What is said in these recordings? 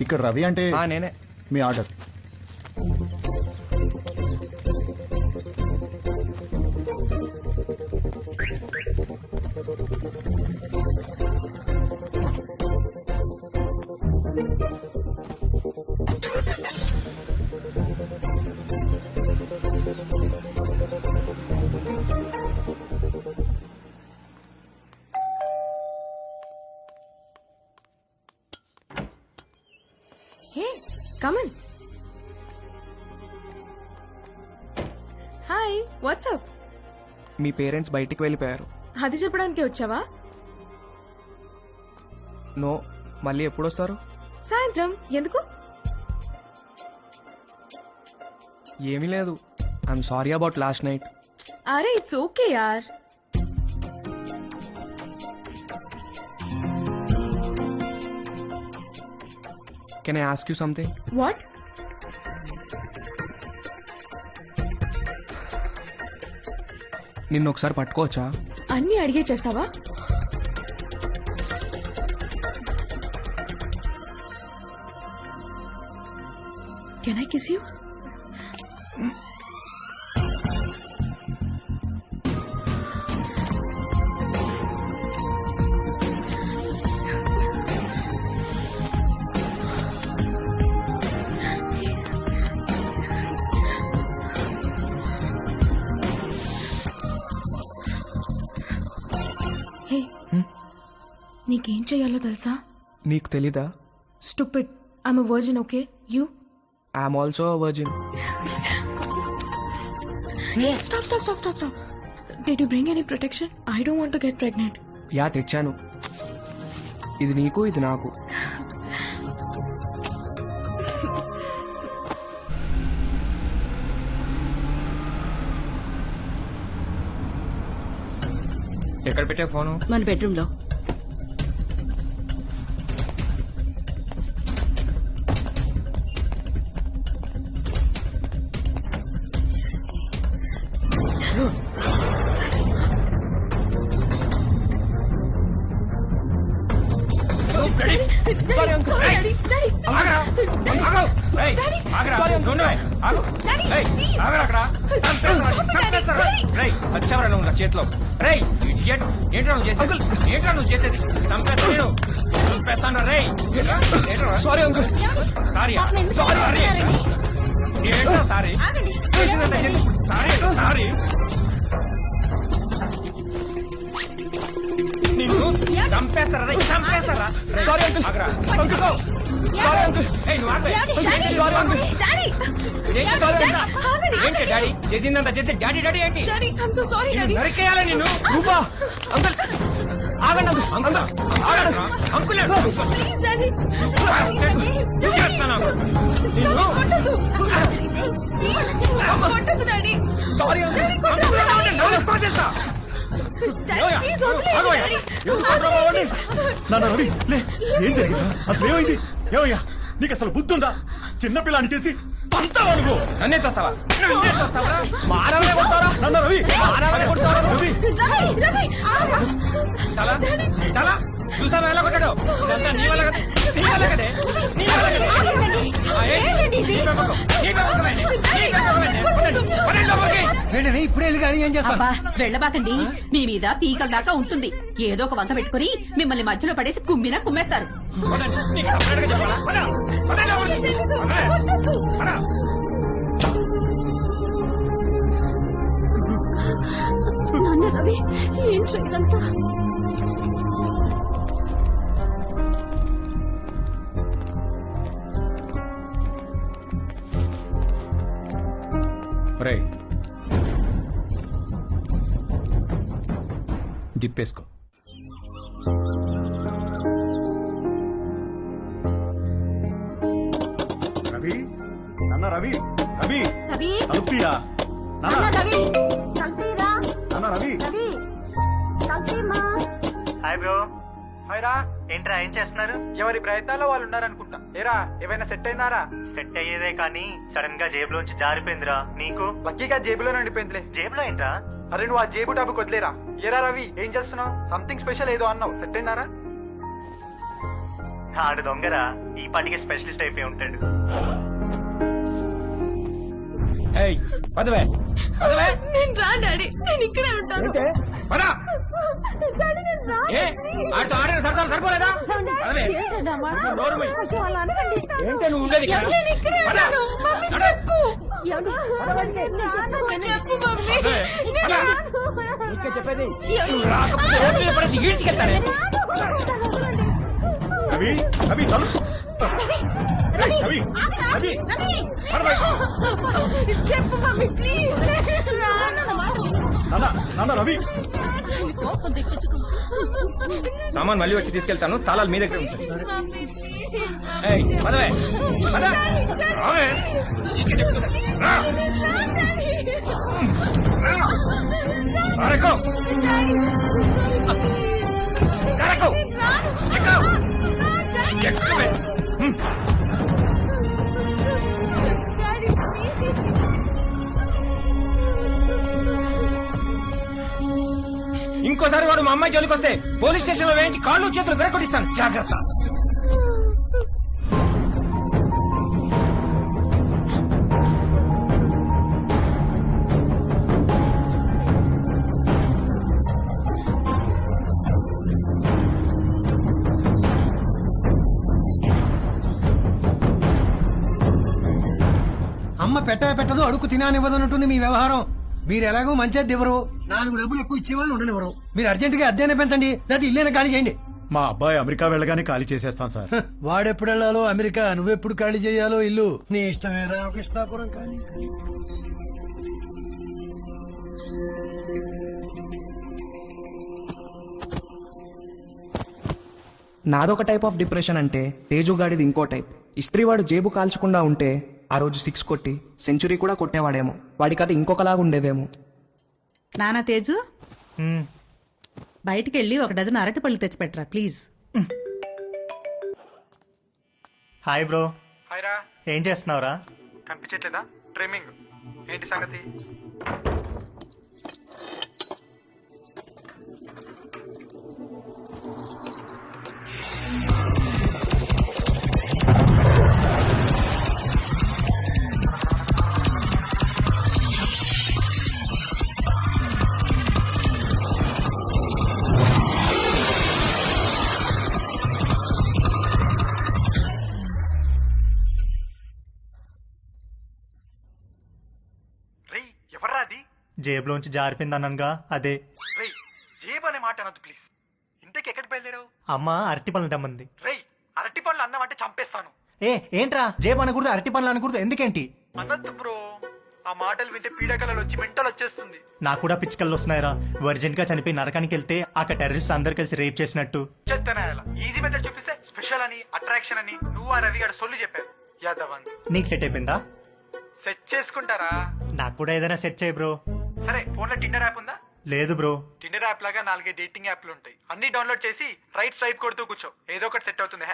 ఇక్కడ రవి అంటే నేనే. మీ order. Hey, come in. Hi, what's up? మీ పేరెంట్స్ బయటికి వెళ్ళిపోయారు. అది చెప్పడానికి వచ్చావా? నో, మళ్ళీ ఎప్పుడు వస్తారు? సాయంత్రం. ఎందుకు? ఏమీ లేదు. I'm sorry about last night. అరే ఇట్స్ ఓకే యార్. Can I ask you something? What? నిన్ను ఒకసారి పట్టుకోవచ్చా? అన్నీ అడిగే చేస్తావా? Can I kiss you? Hey, నీకేం చెయ్యాలో తెలుసా? నీకు తెలీదా? Stupid. I'm a virgin, okay? You? I'm also virgin. Stop. Did you bring any protection? I don't want to get pregnant. Yeah, తెచ్చాను. ఇది నీకు, ఇది నాకు. ఎక్కడ పెట్టా ఫోను? మన బెడ్రూమ్ లో. చేతిలో ఏంట్రా నువ్వు చేసేది? చంపేస్తాను రే. Sorry uncle. సారీ సారీ నిన్ను చంపేస్తారా? చంపేస్తారా? Sorry uncle. ఆగరా. Uncle sorry uncle. ఏయ్, నువ్వు ఆగవే. Sorry uncle. ఏంటి డాడీ చేసిందంతా చేసి డాడీ ఏంటి? నిన్ను నరికేయాలా నిన్ను? రూపా అంకుల్ ఆగండి అంకుల్. అంకుల్ సారీ చేస్తా. నాన్న రవి లే, ఏం జరిగిందా? అసలు ఏమైంది? ఏమయ్యా నీకు అసలు బుద్ధి ఉందా? చిన్నపిల్లని చేసి పంతావా నువ్వు? నన్నే తోస్తావా? మానవనే కొడతారా? నాన్న రవి, మానవనే కొడతారా? రవి చాలా చూసావా ఎలా కొట్టాడు? ఇదంతా నీ వల్ల కదే. ఇప్పుడే అబ్బా వెళ్ళబాకండి. మీ మీద పీకల దాకా ఉంటుంది. ఏదో ఒక వంక పెట్టుకుని మిమ్మల్ని మధ్యలో పడేసి కుమ్మేస్తారు. రవి ఏంటి ఇదంతా? జిప్పేసుకో. రవి నాన్న రవి రవి రవి తలుపు తీరా. నాన్న రవి చంపేరా. నాన్న రవి. రవి చంపేమా. Hi bro. హాయ్ రా. ఏంట్రా ఏం చేస్తున్నారు? ఎవరి ప్రయత్నాల్లో వాళ్ళు ఉన్నారనుకుంటా. ఏరా ఏమైనా సెట్ అయిందారా? సెట్ అయ్యేదే కానీ సడన్ గా జేబులోంచి జారిపోయిందిరా. నీకు? లక్కీగా జేబులో నడిపోయిందిలే. జేబులో ఏంట్రా? అరే నువ్వు ఆ జేబు టాపిక్ వదిలేరా. ఏరా రవి ఏం చేస్తున్నావు? సంథింగ్ స్పెషల్ ఏదో అన్నావు. సెట్ అయిందారా? ఆడు దొంగరా, ఈ పాటికి స్పెషలిస్ట్ అయిపోయి ఉంటాడు. ఏయ్ పదవే పదవే నేను రా డాడీ, నేను ఇక్కడే ఉంటాను. పద ఏ ఆటో ఆడిన సరసాలు సరిపోలేదా పదవే నోరు మూయి. ఏంటి నువ్వు ఉండేది ఇక్కడ? నేను ఇక్కడే పద. ఉంటాను. మమ్మీ నడు. చెప్పు. చెప్పు మమ్మీ. పద. ఇంకా చెప్పేది నువ్వు రాకపోతే రోడ్డు మీద పడేసి ఈడ్చుకెళ్తానే. రవి రవి తలు రవి రవి రవి చెప్పు మమ్మీ ప్లీజ్. నాన్న నాన్న రవి సామాన్ మళ్ళీ వచ్చి తీసుకెళ్తాను, తాళాలు మీ దగ్గర ఉంచండి. ఏయ్ పదవే పద. రావే. ఇక్కడ చెప్తున్నా. రా. రా. ఎక్కు. కరెక్కు. ఎక్కు. ఎక్కువే. ఇంకోసారి వాడు మా అమ్మాయి జోలికి వస్తే పోలీస్ స్టేషన్ లో వేయించి కాళ్ళు చేతులు విరగొట్టిస్తాను, జాగ్రత్త. అమ్మ పెట్టదో అడుగు తినానివ్వదన్నట్టుంది మీ వ్యవహారం. మీరు ఎలాగో మంచిది ఇవ్వరు, 4 డబ్బులు ఎక్కువ ఇచ్చేవాళ్ళు ఉండనివ్వరు. మీరు అర్జెంట్ గా అద్దెనే పెంచండి, లేదా ఇల్లేనే ఖాళీ చేయండి. మా అబ్బాయి అమెరికా వెళ్ళగానే ఖాళీ చేసేస్తాం సార్. వాడెప్పుడు వెళ్ళాలో అమెరికా, నువ్వెప్పుడు ఖాళీ చేయాలో ఇల్లు నీ ఇష్టమే. రామకృష్ణాపురం ఖాళీ. నాదొక టైప్ ఆఫ్ డిప్రెషన్ అంటే తేజు గాడిది ఇంకో టైప్. ఇస్త్రీవాడు జేబు కాల్చకుండా ఉంటే ఆ రోజు 6 కొట్టి సెంచరీ కూడా కొట్టేవాడేమో. వాడి కథ ఇంకొకలాగా ఉండేదేమో. నానా తేజు, బయటికి వెళ్ళి 1 డజన్ అరటిపళ్ళు తెచ్చిపెట్టరా ప్లీజ్. Hi bro. హాయ్ రా. ఏం చేస్తున్నావురా? కనిపించట్లేదా? ట్రిమ్మింగ్. ఏంటి సంగతి? రేయ్ ఎవర్రా అది? జేబులోంచి జారిపోయిందనగా అదే. రేయ్ జేబు అనే మాట అనొద్దు ప్లీజ్. ఇంతకి ఎక్కడికి బయలుదేరావు? అమ్మ అరటి పనులు తెమ్మంది. రేయ్ అరటి పళ్ళు అన్నావంటే చంపేస్తాను. ఏంట్రా జేబు అనకూడదు, అరటి పనులు అనకూడదు, ఎందుకేంటి? అనొద్దు బ్రో, ఆ మాటలు వింటే పీడకలలు వచ్చి మెంటల్ వచ్చేస్తుంది. నాకు కూడా పిచ్చికల్లు వస్తున్నాయిరా. వర్జెంట్ గా చనిపోయి నరకానికి వెళ్తే అక్కడ టెర్రరిస్ట్ అందరు కలిసి రేప్ చేసినట్టు. చెత్తనాయాల ఈజీ మెథడ్ చూపిస్తే స్పెషల్ అని, అట్రాక్షన్ అని నువ్వు ఆ రవి గారు సొల్లు చెప్పారు. యాదవ్ నీకు సెట్ అయిపోయిందా? సెట్ చేసుకుంటారా? నాకు కూడా ఏదైనా సెట్ చేయి బ్రో. సరే ఫోన్ లో టిండర్ యాప్ ఉందా? లేదు బ్రో. టిండర్ యాప్ లాగా 4 డేటింగ్ యాప్లు ఉంటాయి. అన్ని డౌన్లోడ్ చేసి రైట్ స్వైప్ కొడుతూ కూర్చో, ఏదో ఒకటి సెట్ అవుతుంది.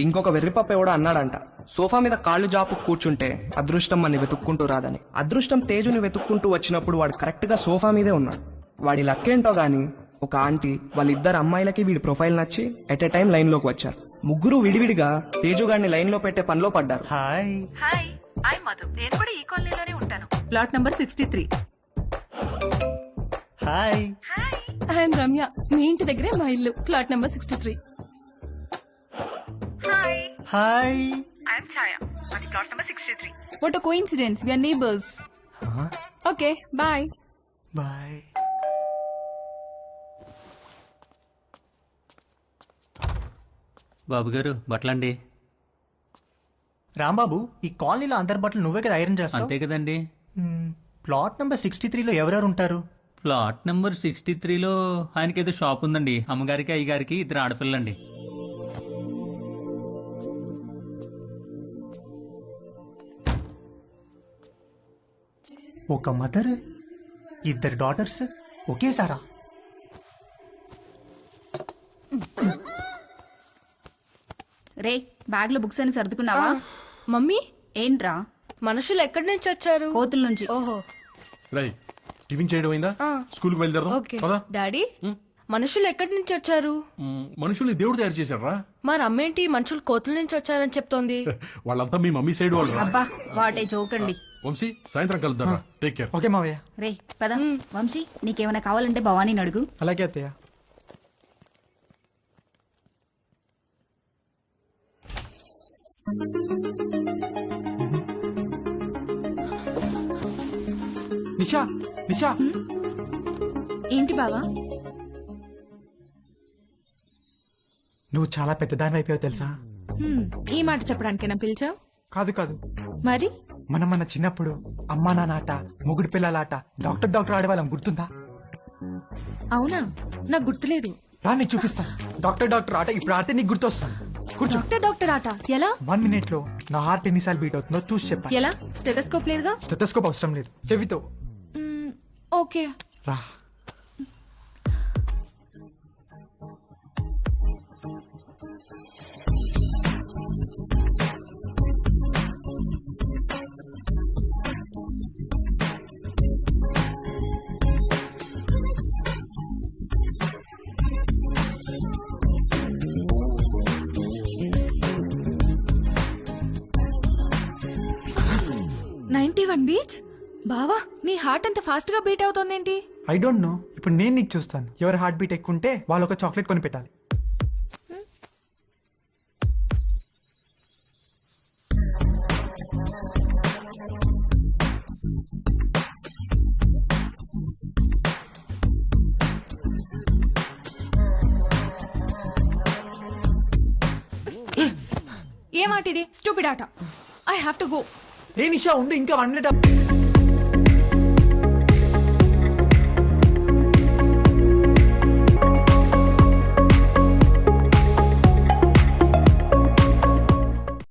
ఇంకొక వెర్రిపప్ప ఎవడో అన్నాడంట, సోఫా మీద కాళ్ళు జాపు కూర్చుంటే అదృష్టం మనని వెతుక్కుంటూ రాదని. అదృష్టం తేజుని వెతుక్కుంటూ వచ్చినప్పుడు వాడు కరెక్ట్ గా సోఫా మీదే ఉన్నాడు. వాడి లక్కేంటో గాని ఒక ఆంటీ వాళ్ళిద్దరు అమ్మాయిలకి వీడి ప్రొఫైల్ నచ్చి ఎట్ ఎ టైం లైన్ లోకి వచ్చారు. ముగ్గురు విడివిడిగా తేజు గారిని లైన్ లో పెట్టే పనిలో పడ్డారు. హాయ్. Hi, I Madhu. నేను కూడా ఈ కాలనీలోనే ఉంటాను. Plot number 63. Hi. I'm Ramya, మీ ఇంటి దగ్గరే మా ఇల్లు, plot number 63. Hi. I'm Chhaya, అది plot number 63. What a coincidence, we are neighbours. Okay bye. Bye. Babu garu బట్టలండి. రాంబాబు, ఈ కాలనీలో అందరి బట్టలు నువ్వే కదా ఐరన్ చేస్తావు? అంతే కదండి. ప్లాట్ నెంబర్ 63లో ఎవరెవరు ఉంటారు? ప్లాట్ నెంబర్ 63లో ఆయనకి ఏదో షాప్ ఉందండి. అమ్మగారికి అయ్యగారికి 2 ఆడపిల్లండి. ఒక మదర్, 2 డాటర్స్ ఒకేసారా? రే, బ్యాగ్ లో బుక్స్ అని సర్దుకున్నావా? మమ్మీ, ఏంట్రా? మనుషులు ఎక్కడి నుంచి వచ్చారు? కోతుల నుంచి. ఓహో. రై టిఫిన్ చేయడం అయిందా? స్కూల్కి బయలుదేరదాం. ఓకే పదా. డాడీ, మనుషులు ఎక్కడి నుంచి వచ్చారు? మనుషుల్ని దేవుడు తయారు చేశారా? మరి అమ్మేంటి మనుషులు కోతుల నుంచి వచ్చారని చెప్తోంది? వాళ్ళంతా మీ మమ్మీ సైడ్ వాళ్ళు. అబ్బా వాటే జోకండి. వంశీ సాయంత్రం కలుద్దారా. Take care. ఓకే మావయ్య. రే పద వంశీ, నీకేమైనా కావాలంటే భవానీని అడుగు. అలాగే అత్తయ్య. నిషా నిషా, ఏంటి బావా? నువ్వు చాలా పెద్దదాని అయిపోయావు తెలుసా? ఈ మాట చెప్పడానికేనా పిలిచావు? కాదు కాదు, మరి మనం మన చిన్నప్పుడు అమ్మా నాన్న ఆట, మొగుడు పిల్లలాట, డాక్టర్ ఆడేవాళ్ళం, గుర్తుందా? అవునా, నాకు గుర్తులేదు. రా నీకు చూపిస్తా. డాక్టర్ ఆట ఇప్పుడు ఆడితే నీకు గుర్తొస్తాను. కూర్చో. డాక్టర్ ఆట ఎలా? 1 minute లో నా హార్ట్ ఎన్నిసార్లు బీట్ అవుతుందో చూసి చెప్పాలి. ఎలా? స్టెథోస్కోప్ లేదుగా? స్టెథోస్కోప్ అవసరం లేదు, చెవితో. ఓకే. రా. బీట్స్. బావా, నీ హార్ట్ అంత ఫాస్ట్ గా బీట్ అవుతోందేంటి? I don't know. ఇప్పుడు నేను నీకు చూస్తాను. ఎవరి హార్ట్ బీట్ ఎక్కువ ఉంటే వాళ్ళు ఒక చాక్లెట్ కొని పెట్టాలి. ఏమాటిది? స్టూపిడ్ ఆట. I have to go. ఏ నిషా ఉండు, ఇంకా 1 minute.